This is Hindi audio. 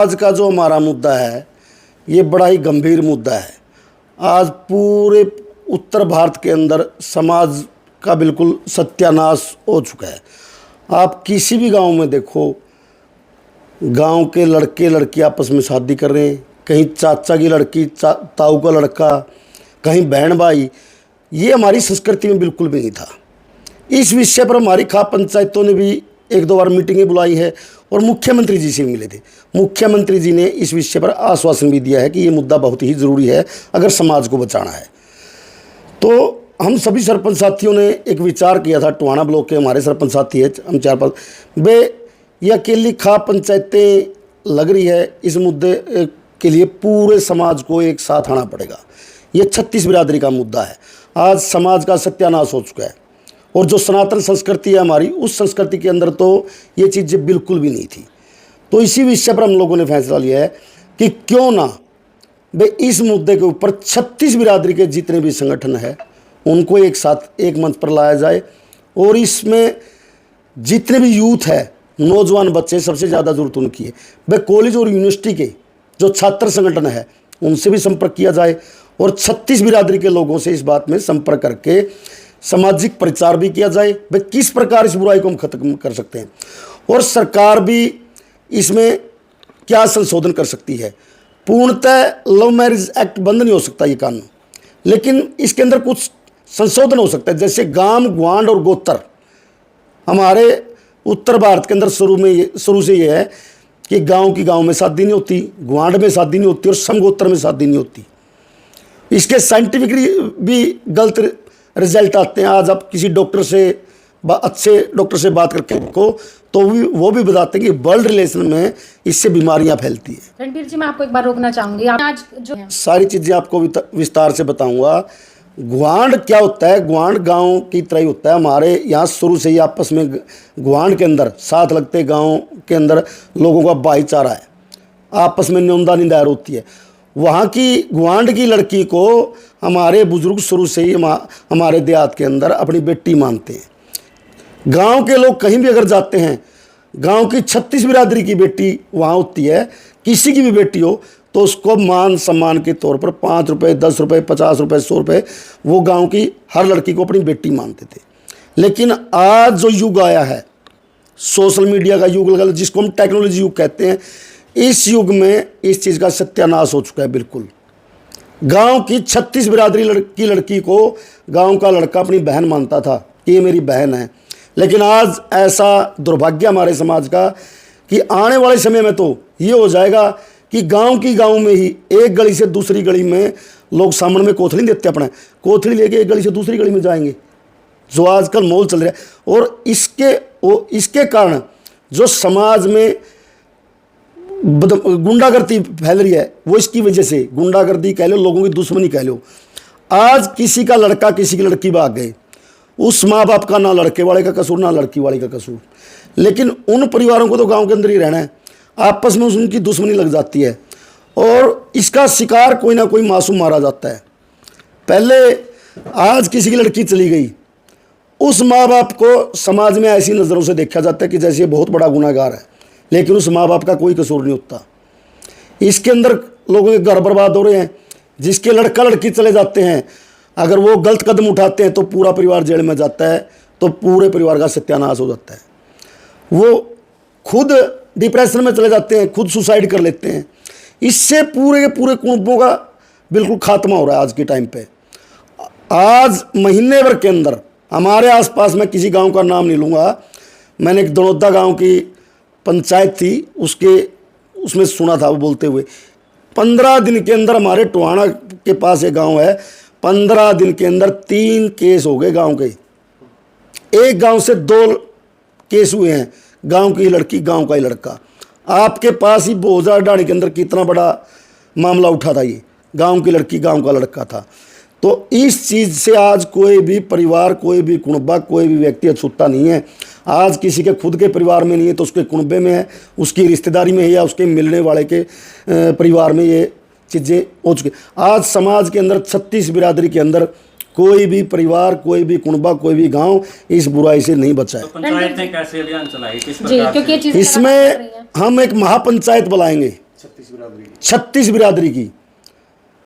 आज का जो हमारा मुद्दा है ये बड़ा ही गंभीर मुद्दा है। आज पूरे उत्तर भारत के अंदर समाज का बिल्कुल सत्यानाश हो चुका है। आप किसी भी गांव में देखो, गांव के लड़के लड़की आपस में शादी कर रहे हैं, कहीं चाचा की लड़की ताऊ का लड़का, कहीं बहन भाई। ये हमारी संस्कृति में बिल्कुल भी नहीं था। इस विषय पर हमारी खाप पंचायतों ने भी एक दो बार मीटिंगें बुलाई है और मुख्यमंत्री जी से मिले थे। मुख्यमंत्री जी ने इस विषय पर आश्वासन भी दिया है कि ये मुद्दा बहुत ही ज़रूरी है अगर समाज को बचाना है। तो हम सभी सरपंच साथियों ने एक विचार किया था। टोहाना ब्लॉक के हमारे सरपंच साथी है, हम 4-5 वे ये अकेली खाप पंचायतें लग रही है। इस मुद्दे के लिए पूरे समाज को एक साथ आना पड़ेगा। ये 36 बिरादरी का मुद्दा है। आज समाज का सत्यानाश हो चुका है और जो सनातन संस्कृति है हमारी, उस संस्कृति के अंदर तो ये चीज़ें बिल्कुल भी नहीं थी। तो इसी विषय पर हम लोगों ने फैसला लिया है कि क्यों ना भाई इस मुद्दे के ऊपर 36 बिरादरी के जितने भी संगठन है उनको एक साथ एक मंच पर लाया जाए और इसमें जितने भी यूथ है, नौजवान बच्चे, सबसे ज़्यादा ज़रूरत उनकी है। भाई कॉलेज और यूनिवर्सिटी के जो छात्र संगठन है उनसे भी संपर्क किया जाए और 36 बिरादरी के लोगों से इस बात में संपर्क करके सामाजिक प्रचार भी किया जाए भाई किस प्रकार इस बुराई को हम खत्म कर सकते हैं और सरकार भी इसमें क्या संशोधन कर सकती है। पूर्णतः लव मैरिज एक्ट बंद नहीं हो सकता ये कानून, लेकिन इसके अंदर कुछ संशोधन हो सकता है। जैसे गांव, ग्वांड और गोत्र हमारे उत्तर भारत के अंदर शुरू से ये है कि गांव की गांव में शादी नहीं होती, ग्वांड में शादी नहीं होती और समगोत्र में शादी नहीं होती। इसके साइंटिफिकली भी गलत रिजल्ट आते हैं। आज आप किसी डॉक्टर से, अच्छे डॉक्टर से बात करके देखो तो वो भी बताते हैं कि वर्ल्ड रिलेशन में इससे बीमारियां फैलती है। रणबीर जी, मैं आपको एक बार रोकना चाहूंगी। आज जो सारी चीज़ें आपको विस्तार से बताऊंगा। ग्वांड क्या होता है? ग्वांड गांव की तरह ही होता है। हमारे यहाँ शुरू से ही आपस में ग्वांड के अंदर साथ लगते गांव के अंदर लोगों का भाईचारा है, आपस में न्योंदा निंदार होती है। वहाँ की ग्वांड की लड़की को हमारे बुजुर्ग शुरू से ही हमारे देहात के अंदर अपनी बेटी मानते हैं। गांव के लोग कहीं भी अगर जाते हैं, गांव की 36 बिरादरी की बेटी वहाँ होती है, किसी की भी बेटी हो तो उसको मान सम्मान के तौर पर 5 रुपये, 10 रुपये, 50 रुपये, 100 रुपये वो गांव की हर लड़की को अपनी बेटी मानते थे। लेकिन आज जो युग आया है, सोशल मीडिया का युग, जिसको हम टेक्नोलॉजी युग कहते हैं, इस युग में इस चीज़ का सत्यानाश हो चुका है। बिल्कुल गांव की 36 बिरादरी की लड़की को गांव का लड़का अपनी बहन मानता था कि ये मेरी बहन है। लेकिन आज ऐसा दुर्भाग्य हमारे समाज का कि आने वाले समय में तो ये हो जाएगा कि गांव की गांव में ही एक गली से दूसरी गली में लोग सामने में कोथली देते, अपने कोथली लेके एक गली से दूसरी गली में जाएंगे, जो आजकल माहौल चल रहा है। और इसके कारण जो समाज में गुंडागर्दी फैल रही है वो इसकी वजह से, गुंडागर्दी कह लो, लोगों की दुश्मनी कह लो। आज किसी का लड़का किसी की लड़की भाग गए, उस माँ बाप का ना लड़के वाले का कसूर ना लड़की वाले का कसूर, लेकिन उन परिवारों को तो गांव के अंदर ही रहना है। आपस में उनकी दुश्मनी लग जाती है और इसका शिकार कोई ना कोई मासूम मारा जाता है। पहले आज किसी की लड़की चली गई, उस माँ बाप को समाज में ऐसी नज़रों से देखा जाता है कि जैसे ये बहुत बड़ा गुनाहगार है, लेकिन उस माँ बाप का कोई कसूर नहीं होता। इसके अंदर लोगों के घर बर्बाद हो रहे हैं। जिसके लड़का लड़की चले जाते हैं, अगर वो गलत कदम उठाते हैं तो पूरा परिवार जेल में जाता है, तो पूरे परिवार का सत्यानाश हो जाता है। वो खुद डिप्रेशन में चले जाते हैं, खुद सुसाइड कर लेते हैं। इससे पूरे के पूरे कुटुंबों का बिल्कुल खात्मा हो रहा है आज के टाइम पे। आज महीने भर के अंदर हमारे आसपास, मैं किसी गांव का नाम नहीं लूँगा, मैंने एक दनौदा गांव की पंचायत थी, उसमें सुना था वो बोलते हुए 15 दिन के अंदर, हमारे टोहाना के पास एक गांव है, 15 दिन के अंदर 3 केस हो गए गांव के। एक गांव से 2 केस हुए हैं, गांव की लड़की गांव का ही लड़का। आपके पास ही बोझा डाणी के अंदर कितना बड़ा मामला उठा था, ये गांव की लड़की गांव का लड़का था। तो इस चीज़ से आज कोई भी परिवार, कोई भी कुनबा, कोई भी व्यक्ति अछूता नहीं है। आज किसी के खुद के परिवार में नहीं है तो उसके कुनबे में है, उसकी रिश्तेदारी में है या उसके मिलने वाले के परिवार में ये चीज़ें हो चुकी। आज समाज के अंदर 36 बिरादरी के अंदर कोई भी परिवार, कोई भी कुनबा, कोई भी गांव इस बुराई से नहीं बचा है। पंचायत ने कैसे अभियान चलाई, किस प्रकार से? इसमें हम एक महापंचायत बुलाएंगे 36 बिरादरी की